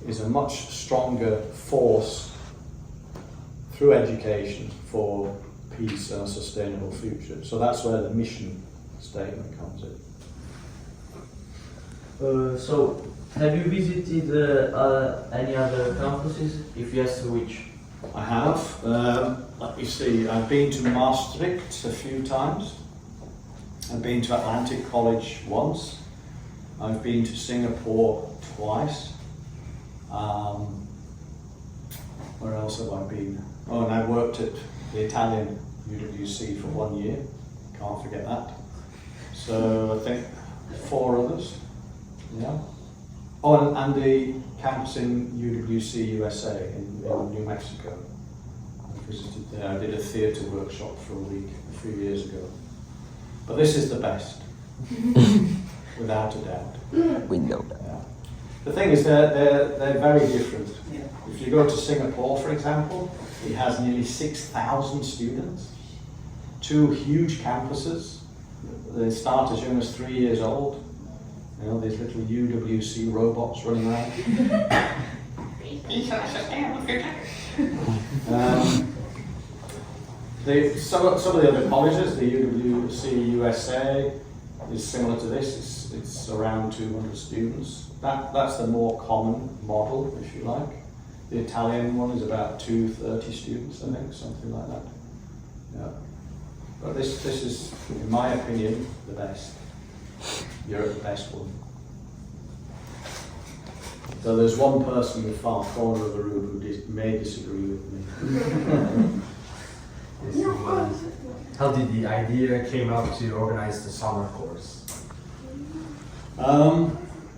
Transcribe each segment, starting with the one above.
is a much stronger force through education for peace and a sustainable future. So that's where the mission statement comes in. So, have you visited any other campuses? If yes, which? I have. Let me see. I've been to Maastricht a few times. I've been to Atlantic College once. I've been to Singapore twice. Where else have I been? Oh, and I worked at the Italian UWC for 1 year. Can't forget that. So I think 4 others. Yeah. Oh, and the campus in UWC USA in New Mexico. I visited there. I did a theatre workshop for a week a few years ago. But this is the best, without a doubt. We know that. Yeah. The thing is, they're very different. Yeah. If you go to Singapore, for example, it has nearly 6,000 students, 2 huge campuses. They start as young as 3 years old. You know, these little UWC robots running around. Some of the other colleges, the UWC USA is similar to this. It's around 200 students. That's the more common model, if you like. The Italian one is about 230 students, I think, something like that. Yeah. But this is, in my opinion, the best. You're the best one. So there's one person in the far corner of the room who may disagree with me. How did the idea came up to organize the summer course?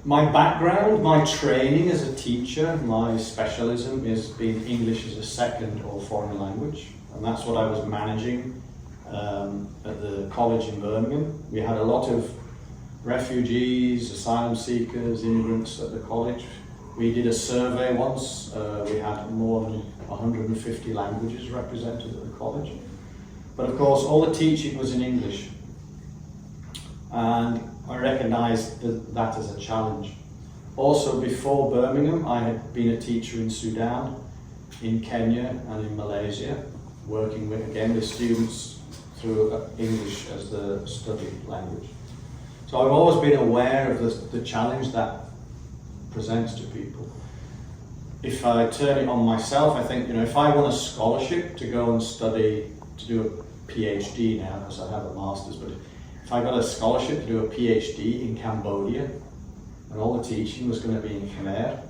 My background, my training as a teacher, my specialism is being English as a second or foreign language, and that's what I was managing at the college in Birmingham. We had a lot of refugees, asylum seekers, immigrants at the college. We did a survey once. We had more than 150 languages represented at the college. But of course, all the teaching was in English. And I recognised that as a challenge. Also, before Birmingham, I had been a teacher in Sudan, in Kenya and in Malaysia, working with, again, with students through English as the study language. So I've always been aware of the challenge that presents to people. If I turn it on myself, I think, if I want a scholarship to go and study, to do a PhD now, because I have a master's, but if I got a scholarship to do a PhD in Cambodia, and all the teaching was going to be in Khmer,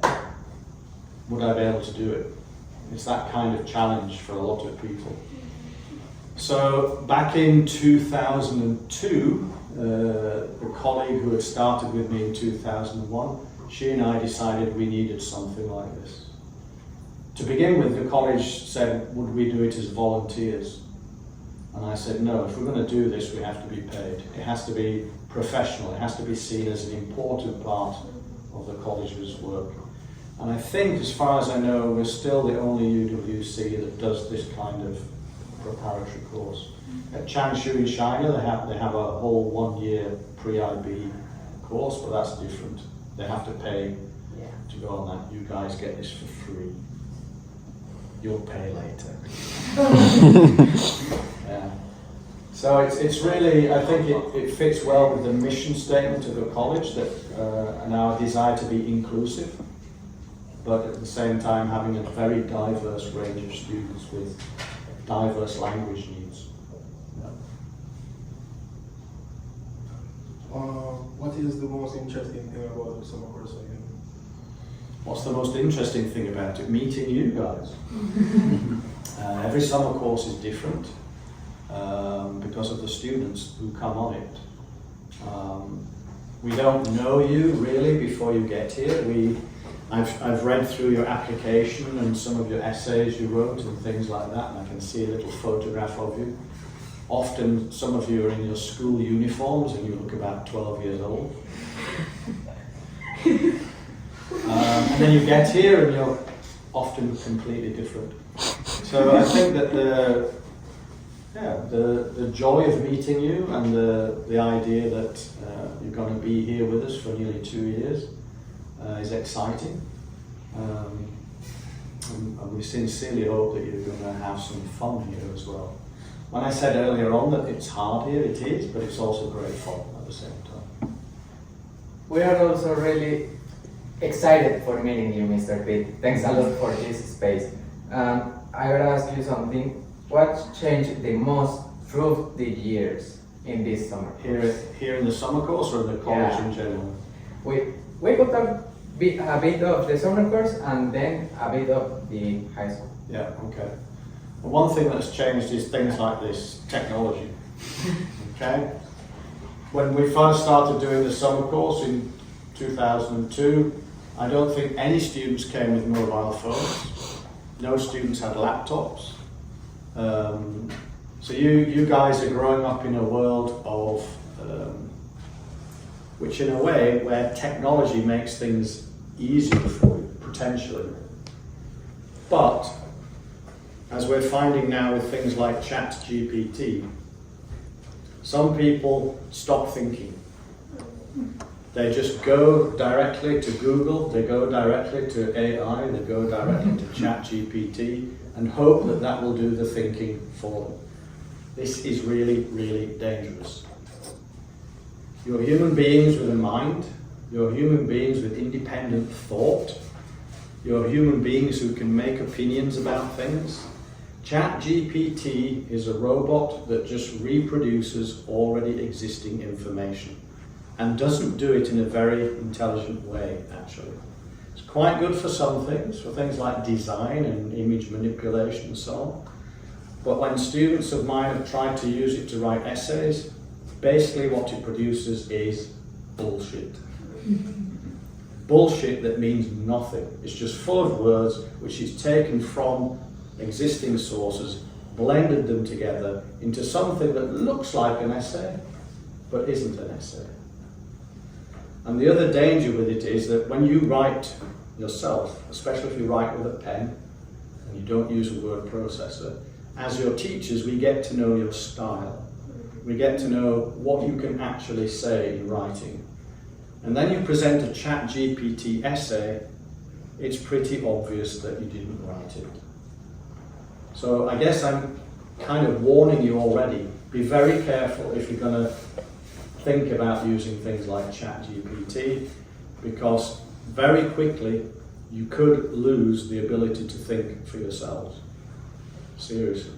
would I be able to do it? It's that kind of challenge for a lot of people. So back in 2002, the colleague who had started with me in 2001, she and I decided we needed something like this. To begin with, the college said, would we do it as volunteers? And I said, no, if we're going to do this, we have to be paid. It has to be professional. It has to be seen as an important part of the college's work. And I think, as far as I know, we're still the only UWC that does this kind of preparatory course. At Changshu in China, they have a whole 1 year pre-IB course, but that's different. They have to pay to go on that. You guys get this for free. You'll pay later. Yeah. So it's really, I think it fits well with the mission statement of the college, that and our desire to be inclusive, but at the same time having a very diverse range of students with diverse language needs. Yeah. What is the most interesting thing about the summer course for you? What's the most interesting thing about it? Meeting you guys. Every summer course is different because of the students who come on it. We don't know you really before you get here. I've read through your application and some of your essays you wrote and things like that, and I can see a little photograph of you. Often some of you are in your school uniforms and you look about 12 years old. And then you get here and you're often completely different. So I think that the joy of meeting you and the idea that you're going to be here with us for nearly 2 years is exciting. And we sincerely hope that you're going to have some fun here as well. When I said earlier on that it's hard here, it is, but it's also great fun at the same time. We are also really excited for meeting you, Mr. Pitt. Thanks a lot for this space. I gotta ask you something. What changed the most through the years in this summer? Here in the summer course or in the college Yeah. in general? We could talk a bit of the summer course and then a bit of the high school. Yeah, okay. Well, one thing that's changed is things like this, technology. Okay? When we first started doing the summer course in 2002, I don't think any students came with mobile phones. No students had laptops. So you guys are growing up in a world of, which in a way, where technology makes things easier for you, potentially. But, as we're finding now with things like ChatGPT, some people stop thinking. They just go directly to Google, they go directly to AI, they go directly to ChatGPT and hope that that will do the thinking for them. This is really, really dangerous. You're human beings with a mind, you're human beings with independent thought, you're human beings who can make opinions about things. ChatGPT is a robot that just reproduces already existing information and doesn't do it in a very intelligent way, actually. It's quite good for some things, for things like design and image manipulation and so on. But when students of mine have tried to use it to write essays, basically what it produces is bullshit. Bullshit that means nothing. It's just full of words which is taken from existing sources, blended them together into something that looks like an essay, but isn't an essay. And the other danger with it is that when you write yourself, especially if you write with a pen and you don't use a word processor, as your teachers, we get to know your style. We get to know what you can actually say in writing. And then you present a ChatGPT essay, it's pretty obvious that you didn't write it. So I guess I'm kind of warning you already, be very careful if you're going to think about using things like ChatGPT, because very quickly you could lose the ability to think for yourselves. Seriously.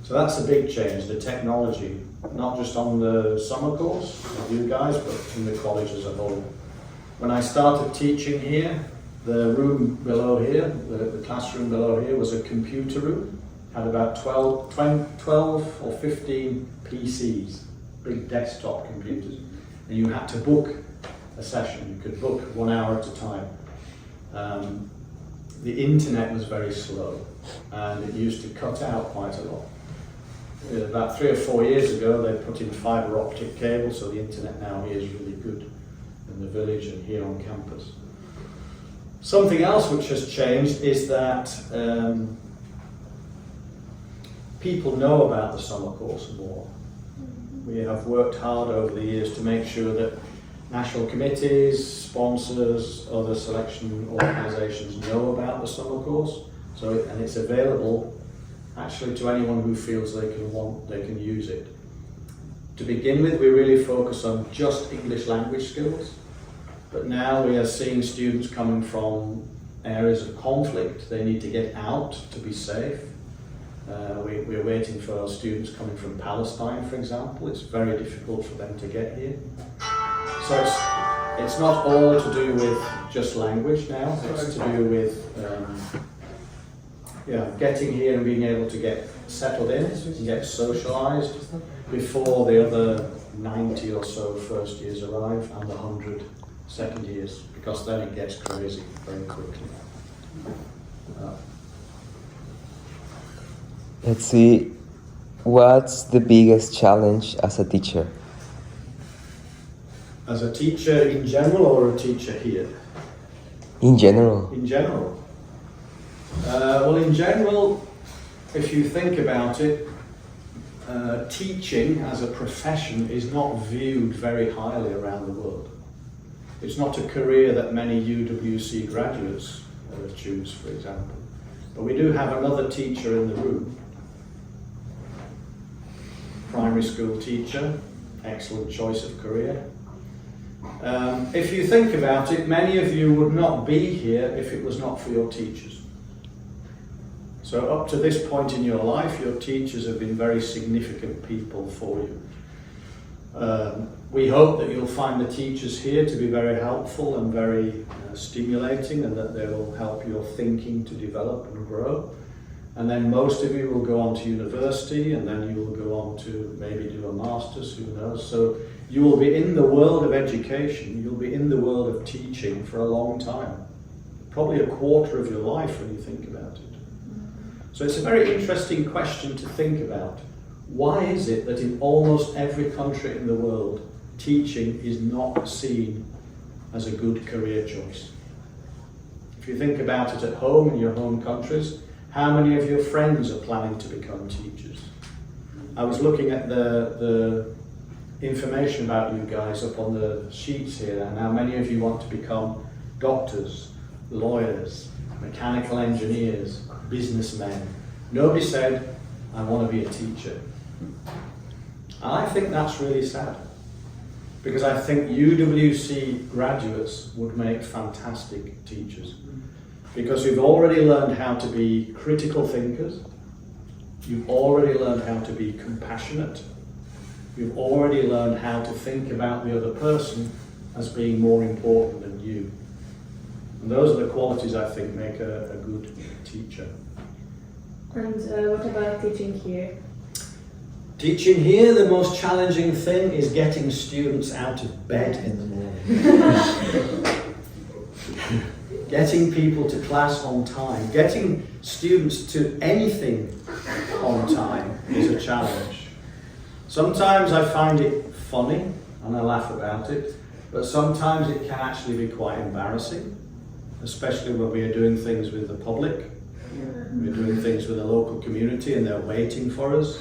So that's a big change, the technology, not just on the summer course with you guys, but in the college as a whole. When I started teaching here, the room below here, the classroom below here, was a computer room. Had about 12 or 15 PCs, big desktop computers. And you had to book a session. You could book 1 hour at a time. The internet was very slow, and it used to cut out quite a lot. About 3 or 4 years ago, they put in fibre optic cable, so the internet now here is really good in the village and here on campus. Something else which has changed is that people know about the summer course more. We have worked hard over the years to make sure that national committees, sponsors, other selection organisations know about the summer course. And it's available actually to anyone who feels they can use it. To begin with, we really focus on just English language skills, but now we are seeing students coming from areas of conflict. They need to get out to be safe. We're waiting for students coming from Palestine, for example. It's very difficult for them to get here. So it's not all to do with just language now, it's to do with getting here and being able to get settled in and get socialised before the other 90 or so first years arrive and the 100 second years, because then it gets crazy very quickly. Let's see, what's the biggest challenge as a teacher? As a teacher in general or a teacher here? In general. In general. Well, in general, if you think about it, teaching as a profession is not viewed very highly around the world. It's not a career that many UWC graduates choose, for example. But we do have another teacher in the room. Primary school teacher, excellent choice of career. If you think about it, many of you would not be here if it was not for your teachers. So up to this point in your life, your teachers have been very significant people for you. We hope that you'll find the teachers here to be very helpful and very stimulating, and that they will help your thinking to develop and grow. And then most of you will go on to university, and then you will go on to maybe do a master's, who knows. So you will be in the world of education, you'll be in the world of teaching for a long time. Probably a quarter of your life when you think about it. So it's a very interesting question to think about. Why is it that in almost every country in the world, teaching is not seen as a good career choice? If you think about it at home, in your home countries, how many of your friends are planning to become teachers? I was looking at the information about you guys up on the sheets here, and how many of you want to become doctors, lawyers, mechanical engineers, businessmen. Nobody said, I want to be a teacher. And I think that's really sad, because I think UWC graduates would make fantastic teachers. Because you've already learned how to be critical thinkers, you've already learned how to be compassionate, you've already learned how to think about the other person as being more important than you. And those are the qualities I think make a good teacher. And what about teaching here? Teaching here, the most challenging thing is getting students out of bed in the morning. Getting people to class on time, getting students to anything on time is a challenge. Sometimes I find it funny and I laugh about it, but sometimes it can actually be quite embarrassing, especially when we are doing things with the public. We're doing things with the local community and they're waiting for us.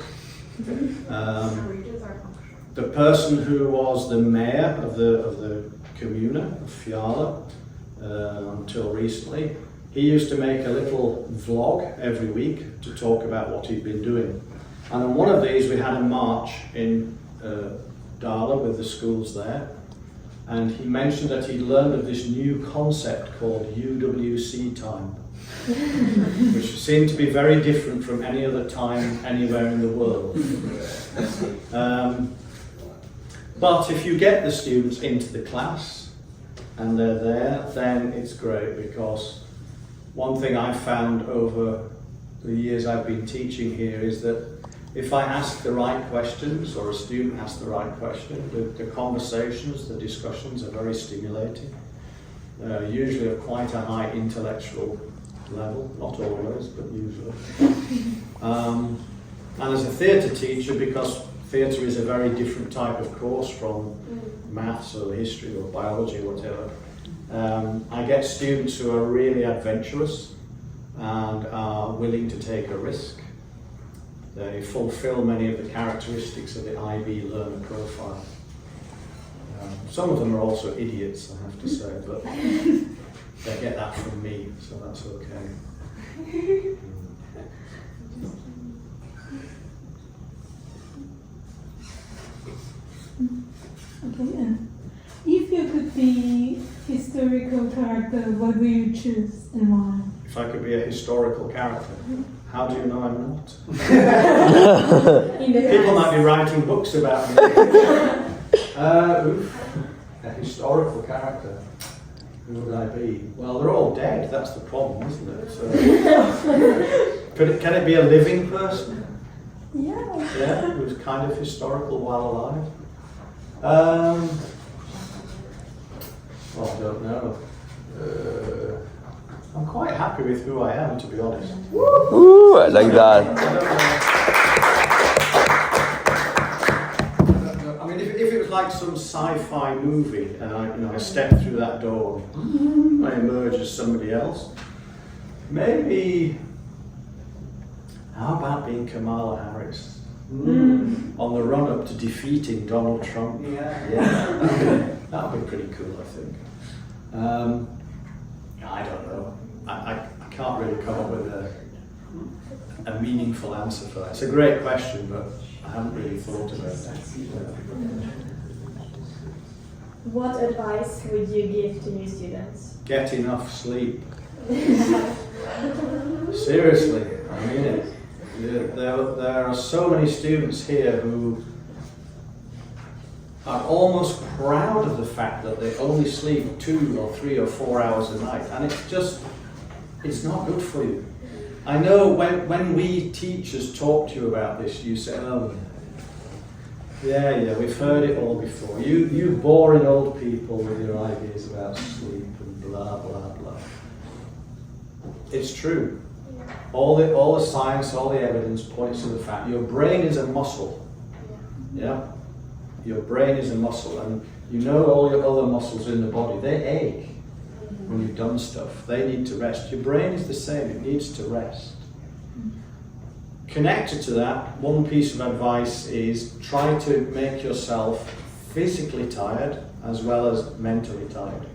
The person who was the mayor of the Kommune of Fjala until recently, he used to make a little vlog every week to talk about what he'd been doing. And on one of these we had a march in Dala with the schools there, and he mentioned that he'd learned of this new concept called UWC time, which seemed to be very different from any other time anywhere in the world. But if you get the students into the class and they're there, then it's great, because one thing I've found over the years I've been teaching here is that if I ask the right questions, or a student asks the right question, the conversations, the discussions are very stimulating, usually of quite a high intellectual level, not always, but usually. And as a theatre teacher, because theatre is a very different type of course from maths or history or biology or whatever, I get students who are really adventurous and are willing to take a risk. They fulfill many of the characteristics of the IB learner profile. Some of them are also idiots, I have to say, but they get that from me, so that's okay. Okay, if you could be historical character, what would you choose and why? If I could be a historical character, how do you know I'm not? People might be writing books about me. A historical character, who would I be? Well, they're all dead, that's the problem, isn't it? So, can it be a living person? Yeah. Yeah, who's kind of historical while alive? Well, I don't know. I'm quite happy with who I am, to be honest. Ooh, I like that. I mean, if it was like some sci-fi movie, and I step through that door, and I emerge as somebody else, maybe. How about being Kamala Harris? On the run-up to defeating Donald Trump. Yeah. That would be pretty cool, I think. I don't know. I can't really come up with a meaningful answer for that. It's a great question, but I haven't really thought about it. What advice would you give to new students? Get enough sleep. Seriously, I mean it. There are so many students here who are almost proud of the fact that they only sleep 2 or 3 or 4 hours a night, and it's not good for you. I know when we teachers talk to you about this, you say, oh, yeah, we've heard it all before. You boring old people with your ideas about sleep and blah, blah, blah. It's true. All the science, all the evidence points to the fact your brain is a muscle. Yeah? Your brain is a muscle, and you know all your other muscles in the body, they ache when you've done stuff. They need to rest. Your brain is the same, it needs to rest. Connected to that, one piece of advice is try to make yourself physically tired as well as mentally tired.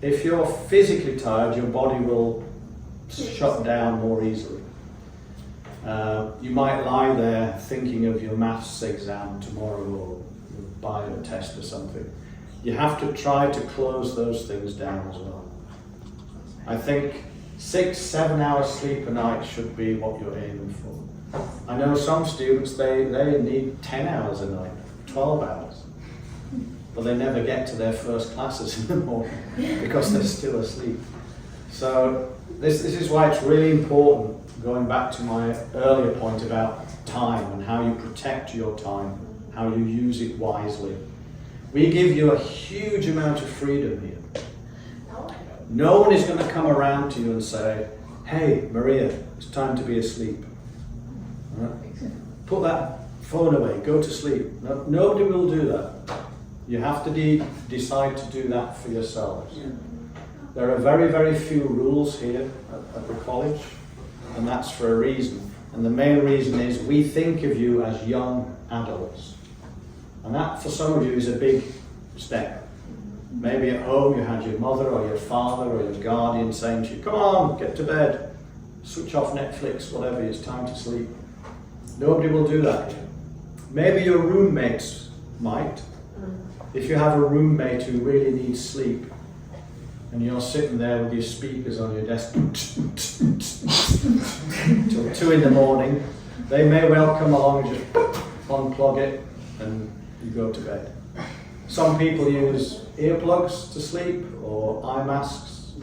If you're physically tired, your body will shut down more easily. You might lie there thinking of your maths exam tomorrow or your bio test or something. You have to try to close those things down as well. I think 6-7 hours sleep a night should be what you're aiming for. I know some students, they need 10 hours a night, 12 hours. But they never get to their first classes in the morning because they're still asleep. So this is why it's really important, going back to my earlier point about time and how you protect your time, how you use it wisely. We give you a huge amount of freedom here. No one is going to come around to you and say, hey, Maria, it's time to be asleep. Right? Put that phone away, go to sleep. No, nobody will do that. You have to decide to do that for yourselves. There are very, very few rules here at the college, and that's for a reason. And the main reason is we think of you as young adults. And that, for some of you, is a big step. Maybe at home you had your mother or your father or your guardian saying to you, come on, get to bed, switch off Netflix, whatever, it's time to sleep. Nobody will do that here. Maybe your roommates might. If you have a roommate who really needs sleep, and you're sitting there with your speakers on your desk till 2 in the morning, they may well come along and just unplug it and you go to bed. Some people use earplugs to sleep or eye masks.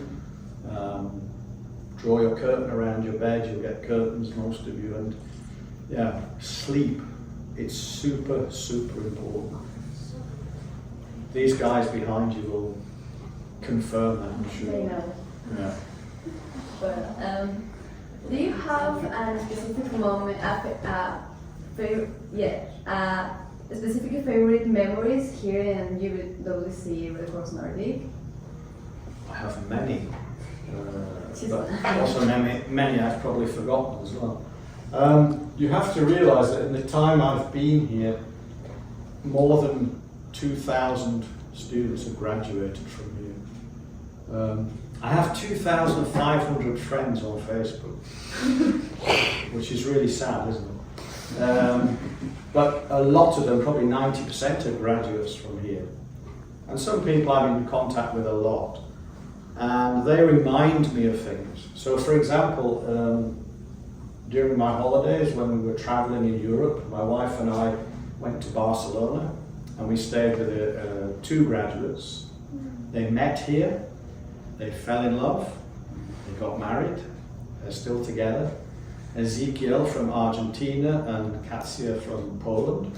Draw your curtain around your bed, you'll get curtains, most of you, and yeah, sleep. It's super, super important. These guys behind you will confirm that, I'm sure. They know. Yeah. Well, do you have a specific moment, specific favorite memories here in UWC Redessss Nordic? I have many, but also many I've probably forgotten as well. You have to realise that in the time I've been here, more than 2,000 students have graduated from here. I have 2,500 friends on Facebook, which is really sad, isn't it? But a lot of them, probably 90%, are graduates from here. And some people I'm in contact with a lot, and they remind me of things. So for example, during my holidays when we were traveling in Europe, my wife and I went to Barcelona, and we stayed with 2 graduates. They met here, they fell in love, they got married, they're still together. Ezekiel from Argentina and Katsia from Poland.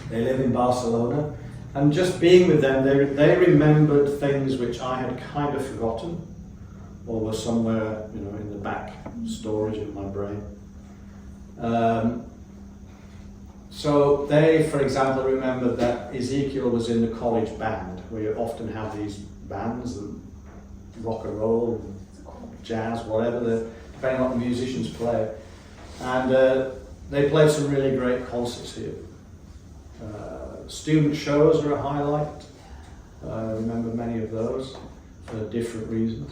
They live in Barcelona, and just being with them, they remembered things which I had kind of forgotten, or were somewhere, in the back storage of my brain. So they, for example, remembered that Ezekiel was in the college band. We often have these bands, rock and roll, jazz, whatever, depending on what the musicians play. And they played some really great concerts here. Student shows are a highlight. I remember many of those for different reasons.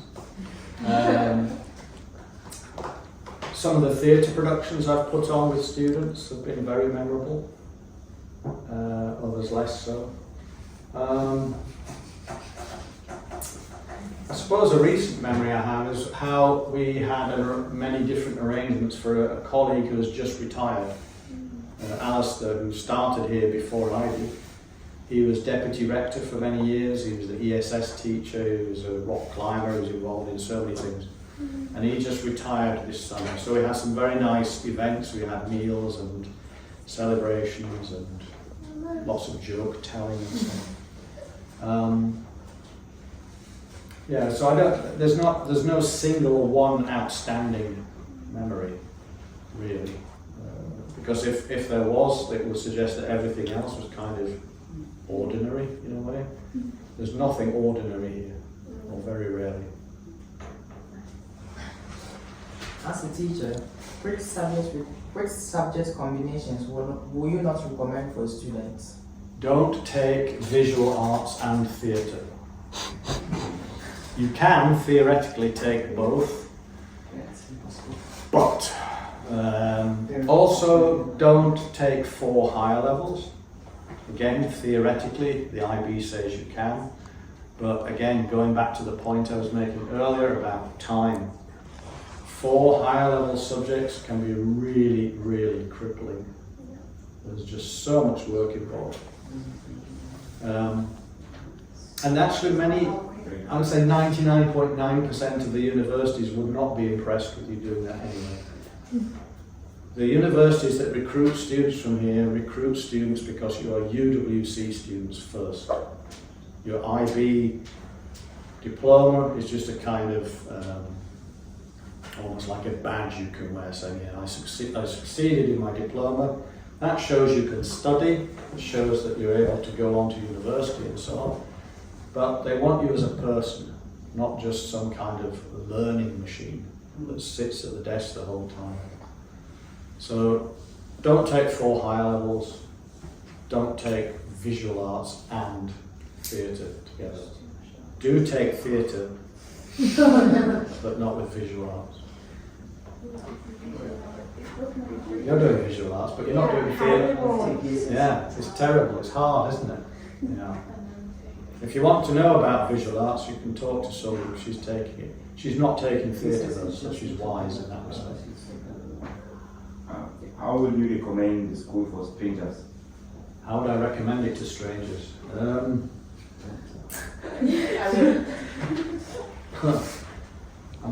Some of the theatre productions I've put on with students have been very memorable, others less so. I suppose a recent memory I have is how we had many different arrangements for a colleague who has just retired, Alistair, who started here before I did. He was deputy rector for many years, he was an ESS teacher, he was a rock climber, he was involved in so many things. And he just retired this summer. So we had some very nice events, we had meals and celebrations and lots of joke telling and stuff. Yeah, so there's no single one outstanding memory, really. Because if there was, it would suggest that everything else was kind of ordinary in a way. There's nothing ordinary here, or very rarely. As a teacher, which subject combinations will you not recommend for students? Don't take visual arts and theatre. You can theoretically take both, but also don't take 4 higher levels. Again, theoretically, the IB says you can, but again, going back to the point I was making earlier about time, 4 higher level subjects can be really, really crippling. There's just so much work involved. And actually I would say 99.9% of the universities would not be impressed with you doing that anyway. The universities that recruit students from here recruit students because you are UWC students first. Your IB diploma is just a kind of almost like a badge you can wear, saying, yeah, I succeeded in my diploma. That shows you can study, it shows that you're able to go on to university and so on. But they want you as a person, not just some kind of learning machine that sits at the desk the whole time. So don't take 4 higher levels, don't take visual arts and theatre together. Do take theatre, but not with visual arts. You're doing visual arts, but you're not doing theatre. Yeah, it's terrible, it's hard, isn't it? Yeah. If you want to know about visual arts, you can talk to someone if she's taking it. She's not taking theatre though, so she's wise in that respect. How would you recommend the school for strangers? How would I recommend it to strangers? I'm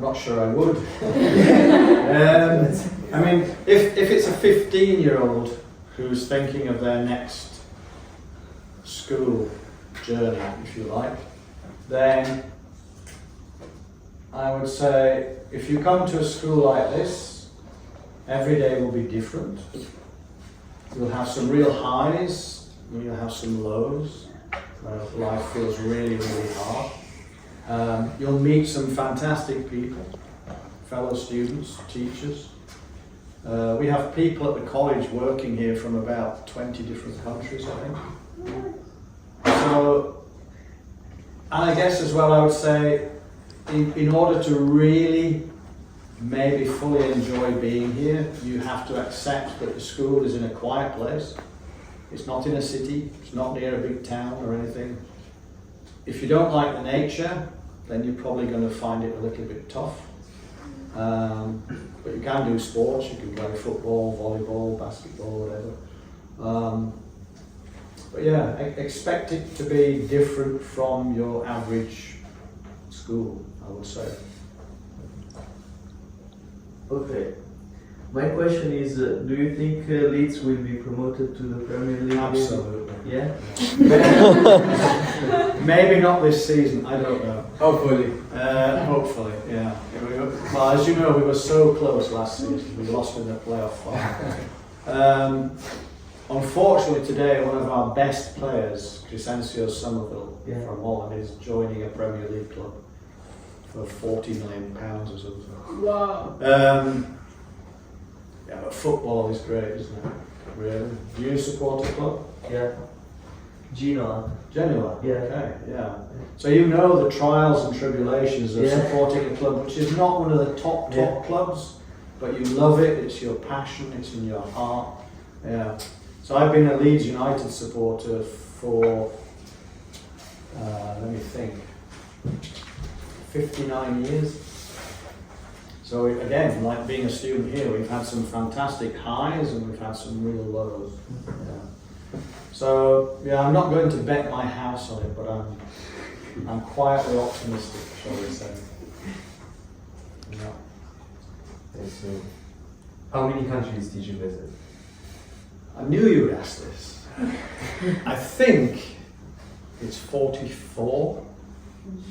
not sure I would. I mean, if it's a 15-year-old who's thinking of their next school journey, if you like, then I would say if you come to a school like this, every day will be different. You'll have some real highs, you'll have some lows, where life feels really, really hard. You'll meet some fantastic people, fellow students, teachers. We have people at the college working here from about 20 different countries, I think. So, and I guess as well I would say, in order to really maybe fully enjoy being here, you have to accept that the school is in a quiet place. It's not in a city, it's not near a big town or anything. If you don't like the nature, then you're probably going to find it a little bit tough. But you can do sports, you can play football, volleyball, basketball, whatever. But yeah, expect it to be different from your average school, I would say. Okay. My question is, do you think Leeds will be promoted to the Premier League? Absolutely. Yeah? Maybe not this season, I don't know. Hopefully. Hopefully, yeah. Well, as you know, we were so close last season. We lost in the playoff final. Unfortunately today, one of our best players, Crescencio Somerville from Holland, is joining a Premier League club for £40 million or something. Wow. Yeah, but football is great, isn't it? Really. Do you support a club? Yeah. Genoa. Genoa. Yeah. Okay, yeah. So you know the trials and tribulations of Yeah. supporting a club which is not one of the top Yeah. clubs, but you love it, it's your passion, it's in your heart. Yeah. So I've been a Leeds United supporter for, let me think, 59 years. So again, like being a student here, we've had some fantastic highs and we've had some real lows. Yeah. So yeah, I'm not going to bet my house on it, but I'm quietly optimistic, shall we say. Yeah. So, how many countries did you visit? I knew you would ask this. I think it's 44,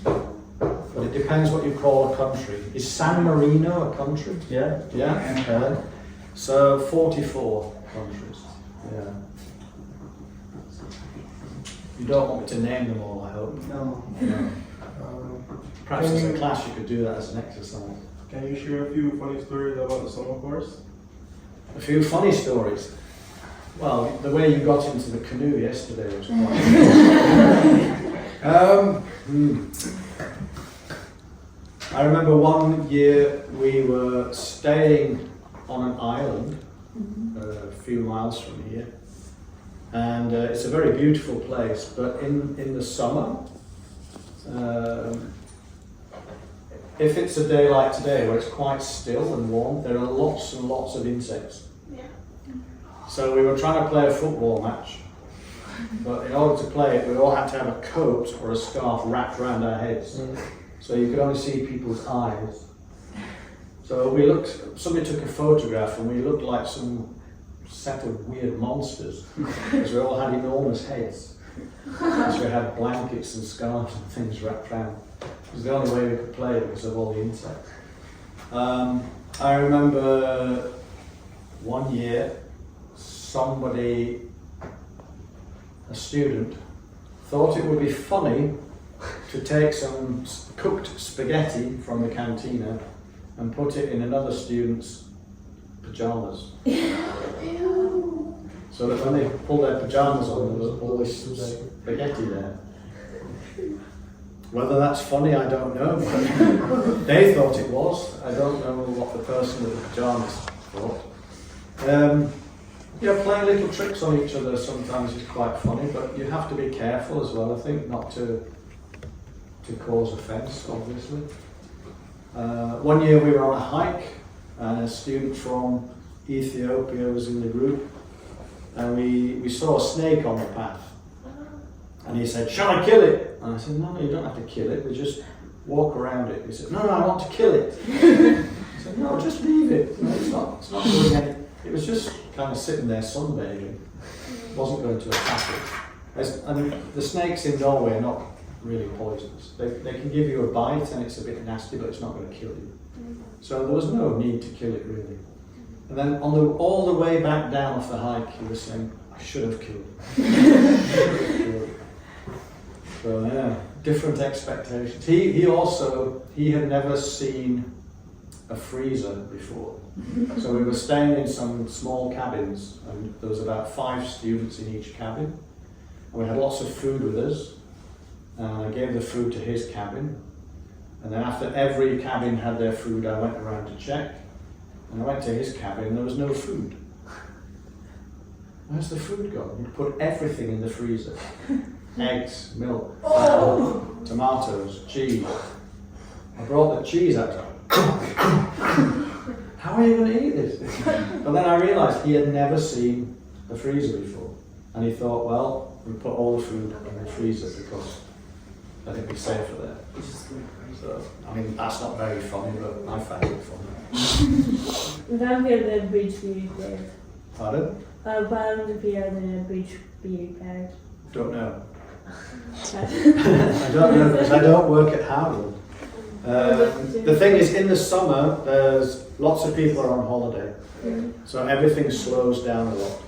but it depends what you call a country. Is San Marino a country? Yeah. Yeah. So 44 countries. Yeah. You don't want me to name them all, I hope. No. No. Perhaps as a class you could do that as an exercise. Can you share a few funny stories about the summer course? A few funny stories. Well, the way you got into the canoe yesterday was quite I remember one year we were staying on an island a few miles from here, and it's a very beautiful place, but in the summer, if it's a day like today where it's quite still and warm, there are lots and lots of insects. So we were trying to play a football match, but in order to play it, we all had to have a coat or a scarf wrapped around our heads, so you could only see people's eyes. So we looked. Somebody took a photograph, and we looked like some set of weird monsters, because we all had enormous heads. So we had blankets and scarves and things wrapped around. It was the only way we could play because of all the insects. I remember one year, somebody, a student, thought it would be funny to take some cooked spaghetti from the cantina and put it in another student's pajamas. So that when they pulled their pajamas on, there was all this spaghetti there. Whether that's funny, I don't know, but they thought it was. I don't know what the person with the pajamas thought. Yeah, playing little tricks on each other sometimes is quite funny, but you have to be careful as well, I think, not to cause offence, obviously. One year we were on a hike, and a student from Ethiopia was in the group, and we saw a snake on the path. And he said, "Shall I kill it?" And I said, "No, you don't have to kill it, we just walk around it." He said, "No, I want to kill it." I said, "No, just leave it. No, it's not doing anything." It was just kind of sitting there sunbathing. It wasn't going to attack it. And the snakes in Norway are not really poisonous. They can give you a bite and it's a bit nasty, but it's not going to kill you. So there was no need to kill it really. And then all the way back down off the hike, he was saying, "I should have killed it." So yeah, different expectations. He had never seen a freezer before. So we were staying in some small cabins, and there was about 5 students in each cabin. And we had lots of food with us. And I gave the food to his cabin. And then after every cabin had their food, I went around to check. And I went to his cabin and there was no food. Where's the food gone? He'd put everything in the freezer. Eggs, milk, tomatoes, cheese. I brought the cheese out. How are you going to eat this? But then I realised he had never seen a freezer before. And he thought, well, we put all the food in the freezer because I think it's safer there. So, I mean, that's not very funny, but I found it funny. When will the bridge be repaired? Pardon? When will the bridge be repaired? Don't know. I don't know because I don't work at Harvard. The thing is, in the summer, there's lots of people are on holiday, so everything slows down a lot.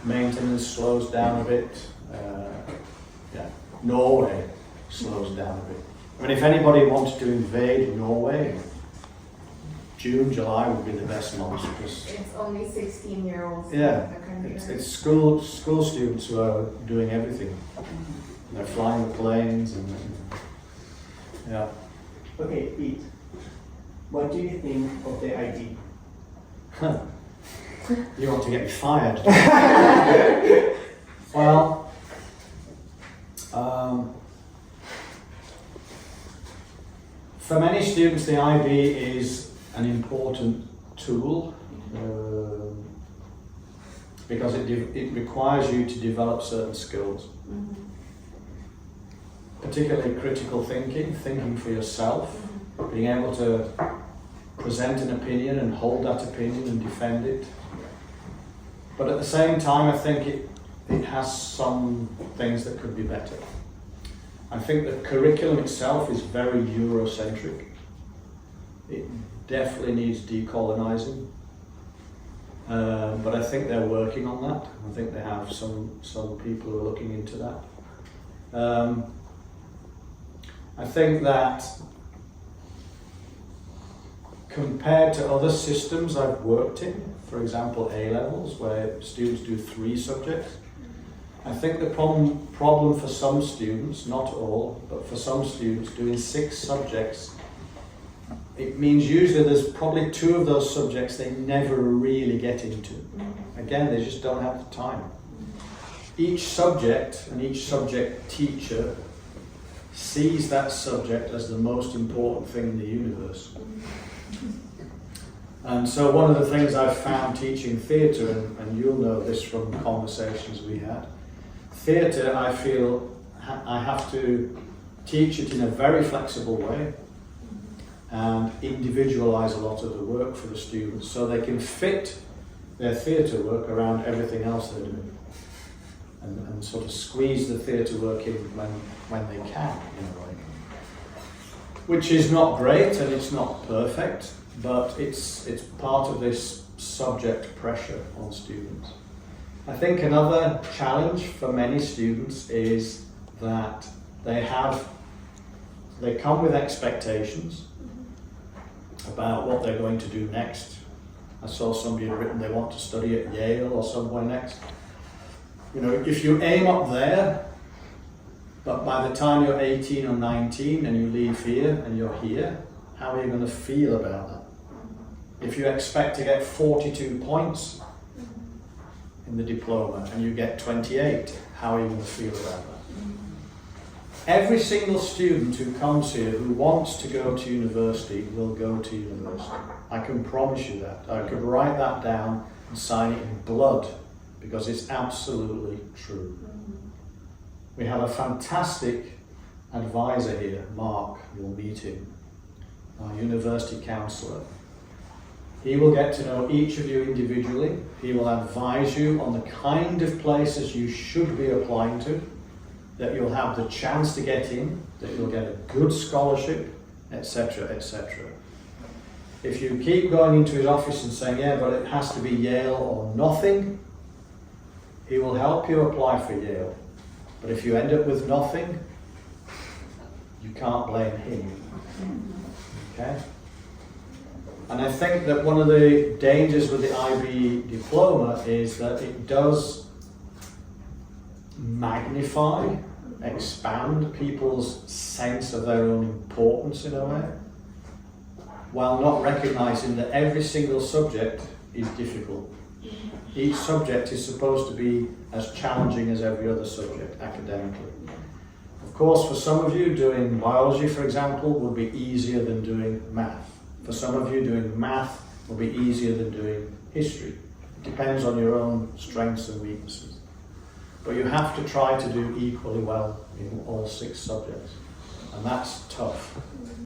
Maintenance slows down a bit. Norway slows down a bit. I mean, if anybody wanted to invade Norway, June, July would be the best months because It's only 16-year-olds yeah, in the country. it's school students who are doing everything. They're flying the planes and yeah. Okay, Pete, what do you think of the ID? You want to get me fired? Well, for many students, the IB is an important tool because it requires you to develop certain skills, particularly critical thinking for yourself, being able to present an opinion and hold that opinion and defend it. But at the same time, I think it has some things that could be better. I think the curriculum itself is very Eurocentric. It definitely needs decolonizing. But I think they're working on that. I think they have some people who are looking into that. I think that compared to other systems I've worked in, for example A-levels, where students do 3 subjects, I think the problem for some students, not all, but for some students doing 6 subjects, it means usually there's probably 2 of those subjects they never really get into. Again, they just don't have the time. Each subject and each subject teacher sees that subject as the most important thing in the universe. And so one of the things I've found teaching theatre, and you'll know this from conversations we had, theatre, I feel I have to teach it in a very flexible way and individualise a lot of the work for the students so they can fit their theatre work around everything else they're doing and sort of squeeze the theatre work in when they can, in a way. Which is not great and it's not perfect, but it's part of this subject pressure on students. I think another challenge for many students is that they come with expectations about what they're going to do next. I saw somebody had written they want to study at Yale or somewhere next. You know, if you aim up there, but by the time you're 18 or 19 and you leave here and you're here, how are you going to feel about that? If you expect to get 42 points in the diploma and you get 28, how are you going to feel about that? Every single student who comes here who wants to go to university will go to university. I can promise you that. I could write that down and sign it in blood because it's absolutely true. We have a fantastic advisor here, Mark, you'll meet him, our university counsellor. He will get to know each of you individually. He will advise you on the kind of places you should be applying to, that you'll have the chance to get in, that you'll get a good scholarship, etc., etc. If you keep going into his office and saying, yeah, but it has to be Yale or nothing, he will help you apply for Yale. But if you end up with nothing, you can't blame him. Okay? And I think that one of the dangers with the IB diploma is that it does magnify, expand people's sense of their own importance in a way, while not recognizing that every single subject is difficult. Each subject is supposed to be as challenging as every other subject academically. Of course, for some of you, doing biology, for example, would be easier than doing math. For some of you, doing math will be easier than doing history. It depends on your own strengths and weaknesses. But you have to try to do equally well in all 6 subjects. And that's tough.